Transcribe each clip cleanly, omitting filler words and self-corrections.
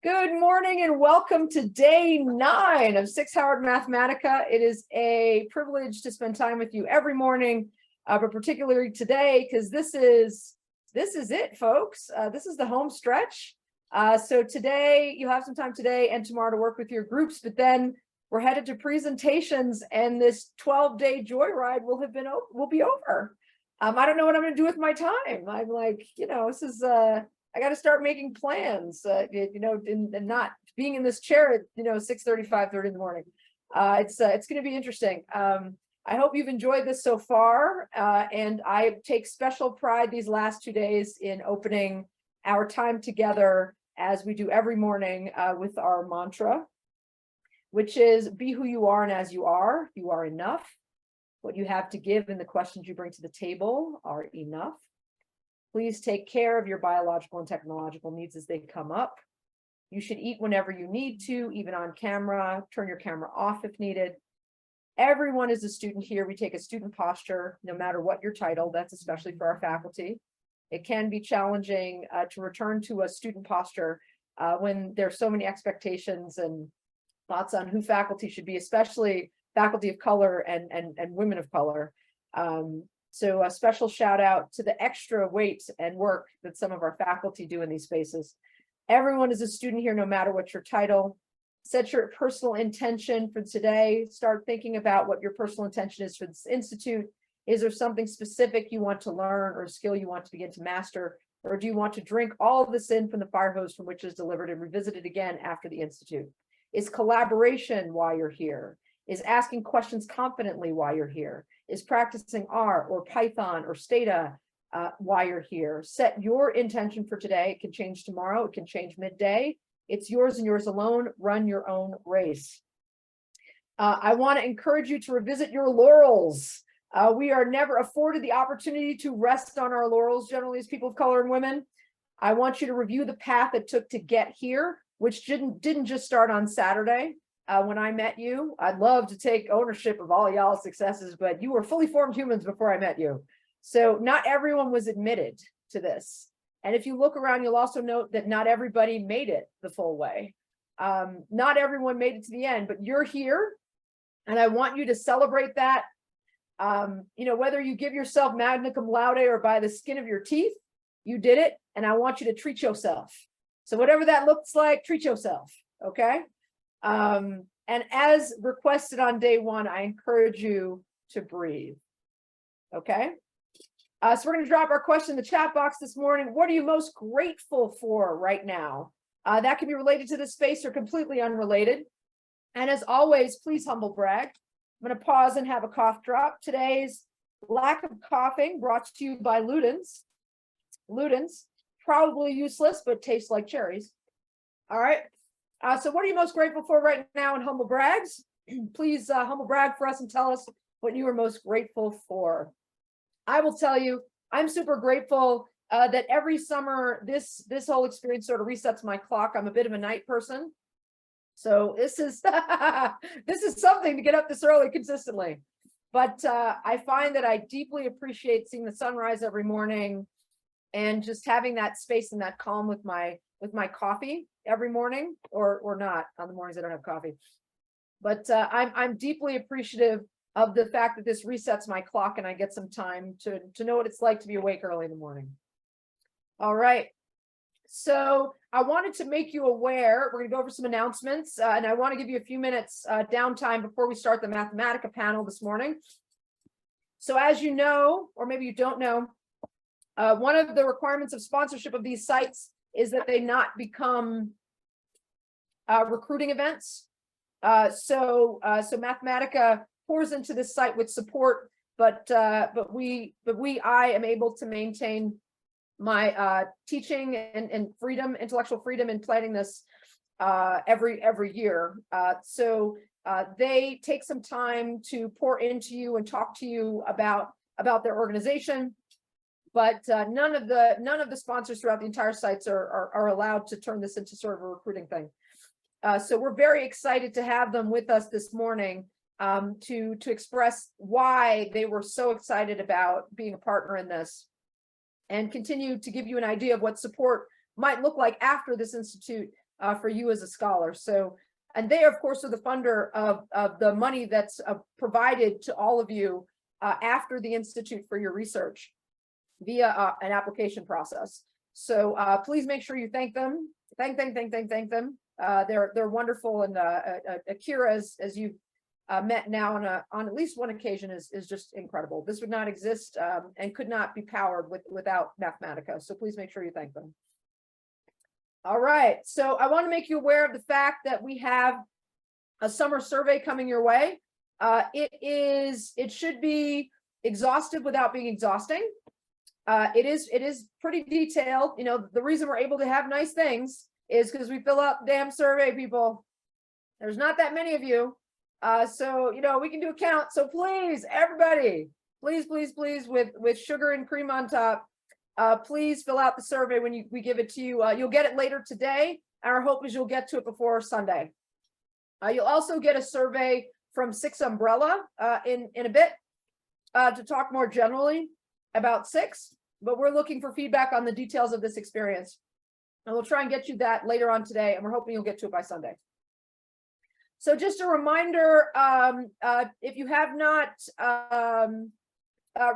Good morning and welcome to day 9 of SICSS-Howard Mathematica. It is a privilege to spend time with you every morning, but particularly today because this is it, folks. This is the home stretch. So today you have some time today and tomorrow to work with your groups, but then we're headed to presentations and this 12-day joyride will be over. I don't know what I'm going to do with my time. I'm like, this is I got to start making plans, and not being in this chair at 6:30, 5:30 in the morning. It's going to be interesting. I hope you've enjoyed this so far, and I take special pride these last 2 days in opening our time together as we do every morning with our mantra, which is be who you are and as you are enough. What you have to give and the questions you bring to the table are enough. Please take care of your biological and technological needs as they come up. You should eat whenever you need to, even on camera. Turn your camera off if needed. Everyone is a student here. We take a student posture, no matter what your title. That's especially for our faculty. It can be challenging to return to a student posture when there's so many expectations and thoughts on who faculty should be, especially faculty of color and women of color. So a special shout out to the extra weight and work that some of our faculty do in these spaces. Everyone is a student here, no matter what your title. Set your personal intention for today. Start thinking about what your personal intention is for this institute. Is there something specific you want to learn or a skill you want to begin to master? Or do you want to drink all of this in from the fire hose from which it is delivered and revisit it again after the institute? Is collaboration why you're here? Is asking questions confidently why you're here? Is practicing R or Python or Stata why you're here? Set your intention for today. It can change tomorrow. It can change midday. It's yours and yours alone. Run your own race. I want to encourage you to revisit your laurels. We are never afforded the opportunity to rest on our laurels, generally as people of color and women. I want you to review the path it took to get here, which didn't just start on Saturday. When I met you, I'd love to take ownership of all y'all's successes, but you were fully formed humans before I met you. So not everyone was admitted to this. And if you look around, you'll also note that not everybody made it the full way. Not everyone made it to the end, but you're here. And I want you to celebrate that. Whether you give yourself magna cum laude or by the skin of your teeth, you did it. And I want you to treat yourself. So whatever that looks like, treat yourself. Okay. And as requested on day 1, I encourage you to breathe. Okay. So we're going to drop our question in the chat box this morning. What are you most grateful for right now? That can be related to this space or completely unrelated. And as always, please humble brag. I'm going to pause and have a cough drop. Today's lack of coughing brought to you by Ludens. Ludens, probably useless, but tastes like cherries. All right. So what are you most grateful for right now in humble brags? Please humble brag for us and tell us what you are most grateful for. I will tell you, I'm super grateful that every summer this whole experience sort of resets my clock. I'm a bit of a night person. So this is this is something to get up this early consistently. But I find that I deeply appreciate seeing the sunrise every morning and just having that space and that calm with my coffee every morning, or not on the mornings I don't have coffee. But I'm deeply appreciative of the fact that this resets my clock and I get some time to know what it's like to be awake early in the morning. All right. So I wanted to make you aware, we're going to go over some announcements, and I want to give you a few minutes downtime before we start the Mathematica panel this morning. So as you know, or maybe you don't know, one of the requirements of sponsorship of these sites is that they not become recruiting events. So Mathematica pours into this site with support, but I am able to maintain my teaching and freedom, intellectual freedom in planning this every year. So they take some time to pour into you and talk to you about their organization. But none of the sponsors throughout the entire sites are allowed to turn this into sort of a recruiting thing. So we're very excited to have them with us this morning to express why they were so excited about being a partner in this and continue to give you an idea of what support might look like after this institute for you as a scholar. So, and they, of course, are the funder of the money that's provided to all of you after the Institute for your research via an application process. So please make sure you thank them. Thank them. They're wonderful, and Akira, as you've met now on at least one occasion, is just incredible. This would not exist and could not be powered without Mathematica. So please make sure you thank them. All right, so I want to make you aware of the fact that we have a summer survey coming your way. It should be exhaustive without being exhausting. It is pretty detailed. You know, the reason we're able to have nice things is because we fill out the damn survey, people. There's not that many of you. So, you know, we can do a count. So please, everybody, please, with sugar and cream on top, please fill out the survey when we give it to you. You'll get it later today. Our hope is you'll get to it before Sunday. You'll also get a survey from SICSS Umbrella in a bit to talk more generally about SICSS, but we're looking for feedback on the details of this experience. And we'll try and get you that later on today, and we're hoping you'll get to it by Sunday. So just a reminder, if you have not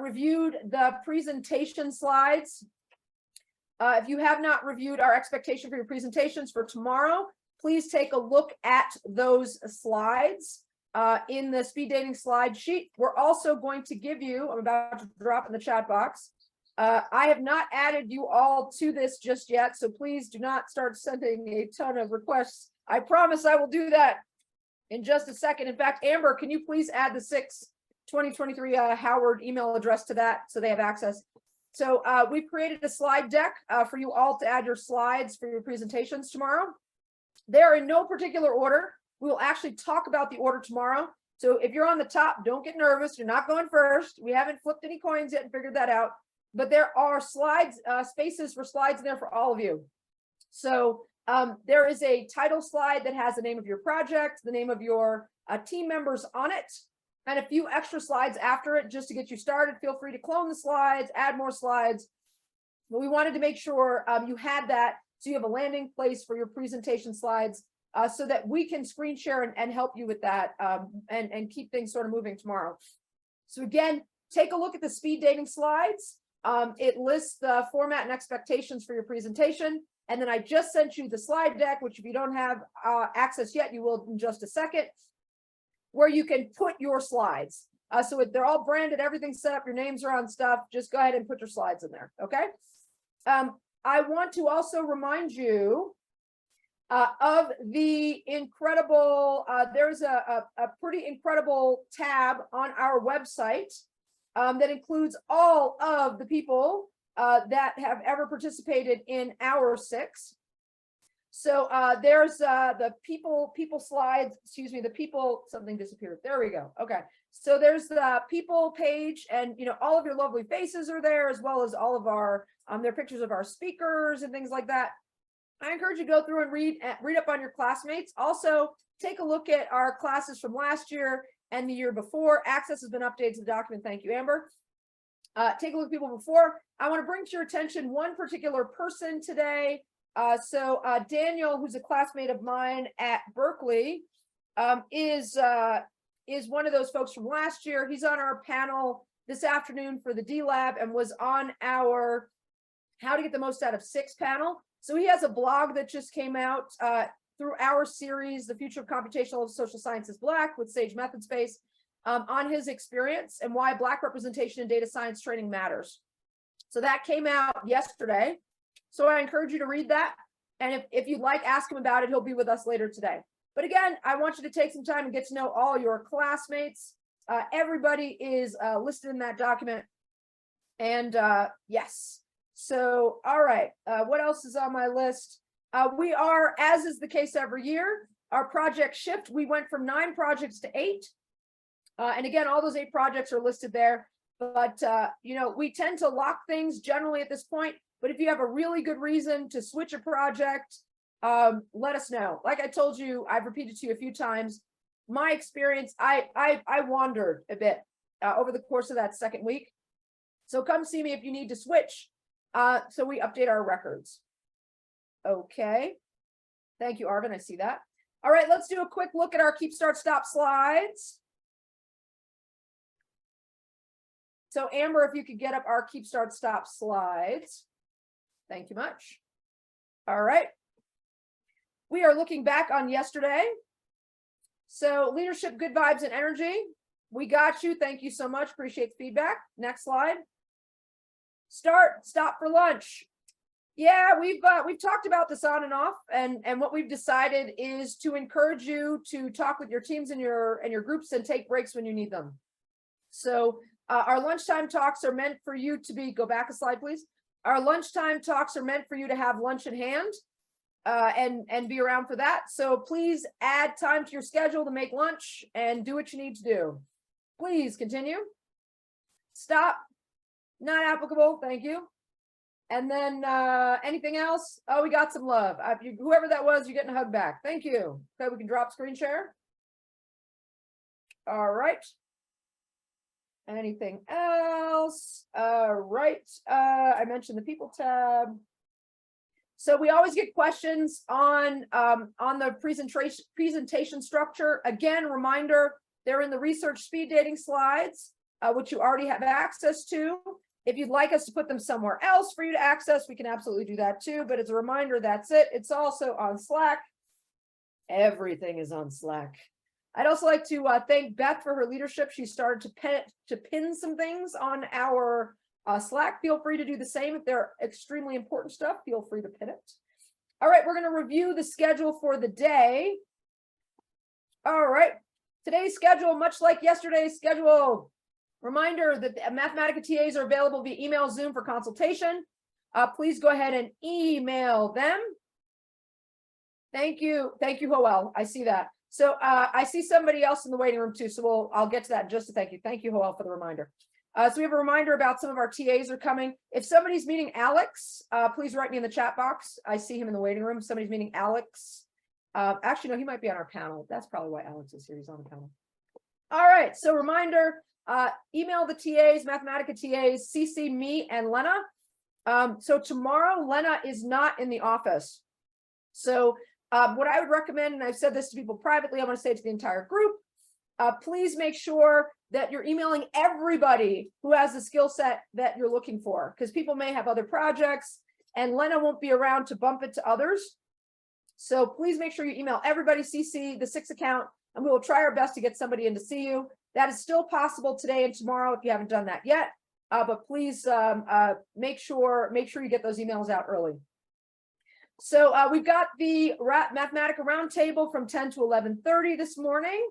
reviewed the presentation slides, if you have not reviewed our expectation for your presentations for tomorrow, please take a look at those slides in the speed dating slide sheet. We're also going to give you, I'm about to drop in the chat box, I have not added you all to this just yet, so please do not start sending a ton of requests. I promise I will do that in just a second. In fact, Amber, can you please add the SICSS 2023 Howard email address to that so they have access? So we've created a slide deck for you all to add your slides for your presentations tomorrow. They're in no particular order. We will actually talk about the order tomorrow. So if you're on the top, don't get nervous. You're not going first. We haven't flipped any coins yet and figured that out. But there are slides, spaces for slides in there for all of you. So there is a title slide that has the name of your project, the name of your team members on it, and a few extra slides after it just to get you started. Feel free to clone the slides, add more slides. But we wanted to make sure you had that, so you have a landing place for your presentation slides so that we can screen share and help you with that and keep things sort of moving tomorrow. So again, take a look at the speed dating slides. It lists the format and expectations for your presentation. And then I just sent you the slide deck, which if you don't have access yet, you will in just a second, where you can put your slides. So they're all branded, everything's set up, your names are on stuff. Just go ahead and put your slides in there, okay? I want to also remind you of the incredible, there's a pretty incredible tab on our website that includes all of the people that have ever participated in our SICSS. So there's the people slides, excuse me, the people, something disappeared. There we go. Okay. So there's the people page, and you know, all of your lovely faces are there, as well as all of our, there are pictures of our speakers and things like that. I encourage you to go through and read up on your classmates. Also, take a look at our classes from last year and the year before. Access has been updated to the document. Thank you, Amber. Take a look at people before. I want to bring to your attention one particular person today. So Daniel, who's a classmate of mine at Berkeley, is one of those folks from last year. He's on our panel this afternoon for the D-Lab and was on our How to Get the Most Out of SICSS panel. So he has a blog that just came out through our series, The Future of Computational Social Sciences Black with Sage Method Space, on his experience and why Black representation in data science training matters. So that came out yesterday. So I encourage you to read that. And if you'd like, ask him about it. He'll be with us later today. But again, I want you to take some time and get to know all your classmates. Everybody is listed in that document. And yes. So, all right. What else is on my list? We are, as is the case every year, our project shift. We went from 9 projects to 8. And again, all those 8 projects are listed there. But, you know, we tend to lock things generally at this point. But if you have a really good reason to switch a project, let us know. Like I told you, I've repeated to you a few times, my experience, I wandered a bit over the course of that second week. So come see me if you need to switch. So we update our records. Okay. Thank you, Arvin. I see that. All right, let's do a quick look at our keep, start, stop slides. So Amber, if you could get up our keep, start, stop slides. Thank you much. All right. We are looking back on yesterday. So leadership, good vibes, and energy. We got you. Thank you so much. Appreciate the feedback. Next slide. Start, stop for lunch. Yeah, we've talked about this on and off, and what we've decided is to encourage you to talk with your teams and your groups and take breaks when you need them. So our lunchtime talks are meant for you to be, go back a slide, please. Our lunchtime talks are meant for you to have lunch in hand and be around for that. So please add time to your schedule to make lunch and do what you need to do. Please continue. Stop. Not applicable. Thank you. And then anything else? Oh, we got some love. Whoever that was, you're getting a hug back. Thank you. Okay, we can drop screen share. All right. Anything else? All right. I mentioned the people tab. So we always get questions on the presentation structure. Again, reminder, they're in the research speed dating slides, which you already have access to. If you'd like us to put them somewhere else for you to access, we can absolutely do that too. But as a reminder, that's it. It's also on Slack. Everything is on Slack. I'd also like to thank Beth for her leadership. She started to pin some things on our Slack. Feel free to do the same. If they're extremely important stuff, feel free to pin it. All right, we're going to review the schedule for the day. All right, today's schedule, much like yesterday's schedule. Reminder that the Mathematica TAs are available via email, Zoom for consultation. Please go ahead and email them. Thank you. Thank you, Hoel. I see that. So I see somebody else in the waiting room too. So I'll get to that in just a thank you. Thank you, Hoel, for the reminder. So we have a reminder about some of our TAs are coming. If somebody's meeting Alex, please write me in the chat box. I see him in the waiting room. Somebody's meeting Alex. Actually, no, he might be on our panel. That's probably why Alex is here. He's on the panel. All right. So reminder, email the TAs, Mathematica TAs, CC me and Lena. So tomorrow, Lena is not in the office. So what I would recommend, and I've said this to people privately, I want to say it to the entire group, please make sure that you're emailing everybody who has the skill set that you're looking for, because people may have other projects and Lena won't be around to bump it to others. So please make sure you email everybody, CC the SICSS account, and we will try our best to get somebody in to see you. That is still possible today and tomorrow if you haven't done that yet. But please make sure you get those emails out early. So we've got the Mathematica Roundtable from 10 to 11:30 this morning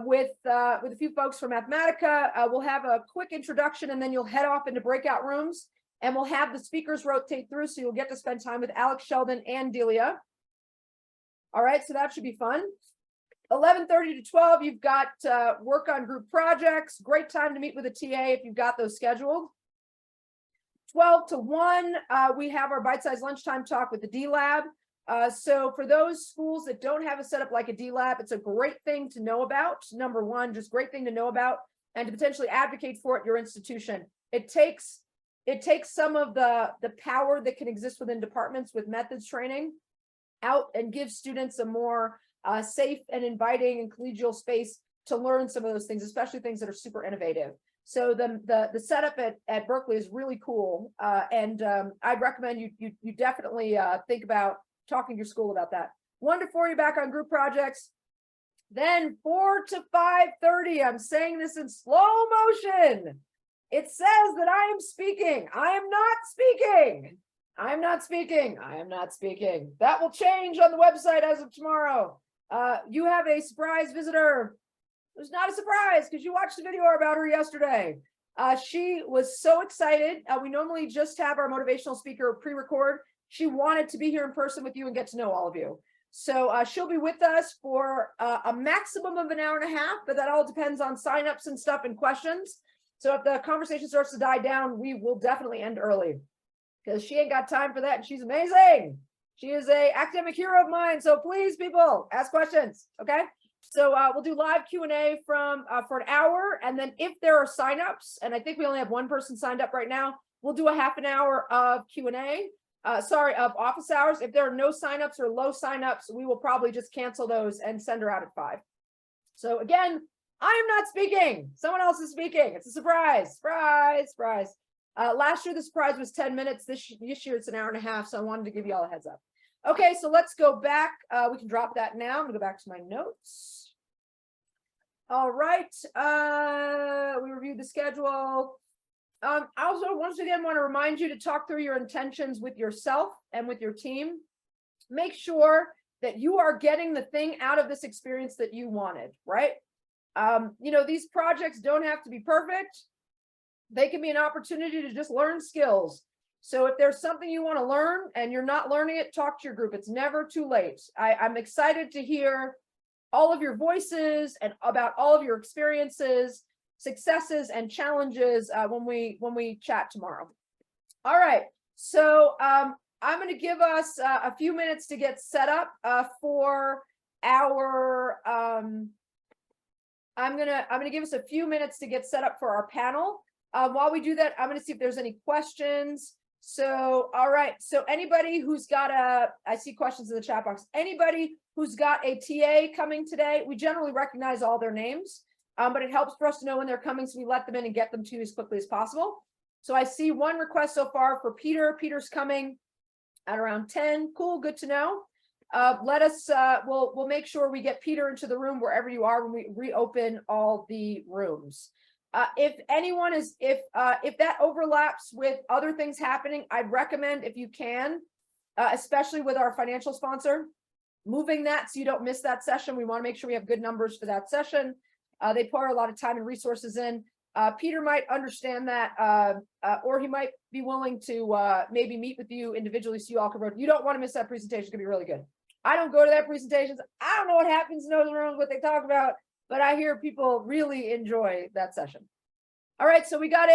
with a few folks from Mathematica. We'll have a quick introduction and then you'll head off into breakout rooms and we'll have the speakers rotate through so you'll get to spend time with Alex, Sheldon, and Delia. All right, so that should be fun. 11:30 to 12, you've got work on group projects. Great time to meet with a TA if you've got those scheduled. 12 to 1, we have our bite-sized lunchtime talk with the D-Lab. So for those schools that don't have a setup like a D-Lab, it's a great thing to know about. Number one, just great thing to know about and to potentially advocate for at your institution. It takes some of the power that can exist within departments with methods training out and gives students a more safe and inviting and collegial space to learn some of those things, especially things that are super innovative. So the setup at Berkeley is really cool, and I'd recommend you definitely think about talking to your school about that. 1 to 4, you're back on group projects. Then 4 to 5:30, I'm saying this in slow motion. It says that I am speaking. I am not speaking. I'm not speaking. I am not speaking. That will change on the website as of tomorrow. You have a surprise visitor. It was not a surprise because you watched the video about her yesterday. She was so excited. We normally just have our motivational speaker pre-record. She wanted to be here in person with you and get to know all of you. So she'll be with us for a maximum of an hour and a half, but that all depends on signups and stuff and questions. So if the conversation starts to die down, we will definitely end early because she ain't got time for that. And she's amazing. She is an academic hero of mine. So please, people, ask questions. Okay. So we'll do live Q&A for an hour. And then if there are signups, and I think we only have one person signed up right now, we'll do a half an hour of Q&A. of office hours. If there are no signups or low signups, we will probably just cancel those and send her out at 5. So again, I am not speaking. Someone else is speaking. It's a surprise. Surprise. Last year, the surprise was 10 minutes. This year, it's an hour and a half. So I wanted to give you all a heads up. Okay, so let's go back. We can drop that now. I'm going to go back to my notes. All right. We reviewed the schedule. I also, once again, want to remind you to talk through your intentions with yourself and with your team. Make sure that you are getting the thing out of this experience that you wanted, right? These projects don't have to be perfect. They can be an opportunity to just learn skills. So if there's something you want to learn and you're not learning it, talk to your group. It's never too late. I'm excited to hear all of your voices and about all of your experiences, successes, and challenges when we chat tomorrow. All right. So I'm going to give us a few minutes to get set up for our. I'm gonna give us a few minutes to get set up for our panel. While we do that, I'm going to see if there's any questions. So, all right. So anybody who's got I see questions in the chat box. Anybody who's got a TA coming today, we generally recognize all their names, but it helps for us to know when they're coming, so we let them in and get them to you as quickly as possible. So I see one request so far for Peter. Peter's coming at around 10. Cool. Good to know. We'll make sure we get Peter into the room wherever you are when we reopen all the rooms. If that overlaps with other things happening, I'd recommend, if you can, especially with our financial sponsor, moving that so you don't miss that session. We want to make sure we have good numbers for that session. They pour a lot of time and resources in. Peter might understand that, or he might be willing to maybe meet with you individually so you all can vote. You don't want to miss that presentation. It's going to be really good. I don't go to that presentations. I don't know what happens in those rooms, what they talk about, but I hear people really enjoy that session. All right, so we got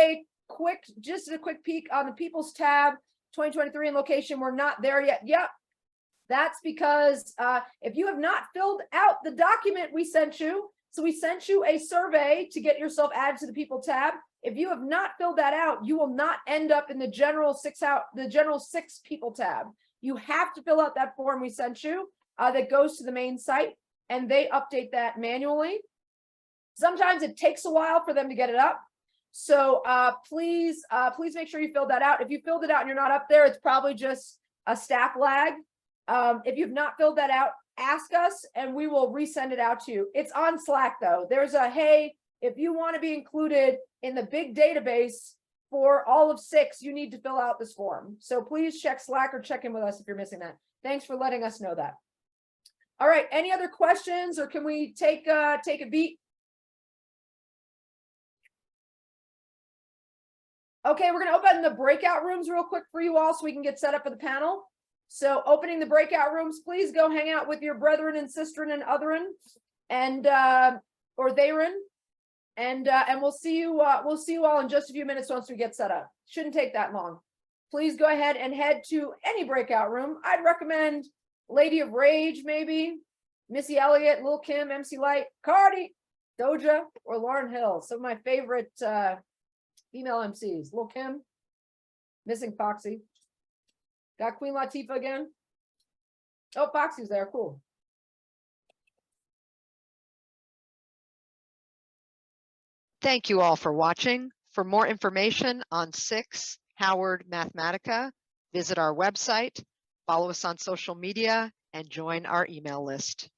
just a quick peek on the People's tab, 2023 and location. We're not there yet. Yep, that's because if you have not filled out the document we sent you, so we sent you a survey to get yourself added to the People tab. If you have not filled that out, you will not end up in the general SICSS People tab. You have to fill out that form we sent you that goes to the main site, and they update that manually. Sometimes it takes a while for them to get it up. So please make sure you fill that out. If you filled it out and you're not up there, it's probably just a staff lag. If you've not filled that out, ask us and we will resend it out to you. It's on Slack though. There's a, hey, if you want to be included in the big database for all of SICSS, you need to fill out this form. So please check Slack or check in with us if you're missing that. Thanks for letting us know that. All right, any other questions, or can we take a beat? Okay, we're going to open the breakout rooms real quick for you all so we can get set up for the panel. So opening the breakout rooms, please go hang out with your brethren and sisterin and otherin and or theyrin, and we'll see you all in just a few minutes once we get set up. Shouldn't take that long. Please go ahead and head to any breakout room. I'd recommend Lady of Rage, maybe Missy Elliott, Lil Kim, MC Light, Cardi, Doja, or Lauryn Hill. Some of my favorite female MCs. Lil Kim, missing Foxy. Got Queen Latifah again. Oh, Foxy's there. Cool. Thank you all for watching. For more information on SICSS-Howard Mathematica, visit our website, follow us on social media, and join our email list.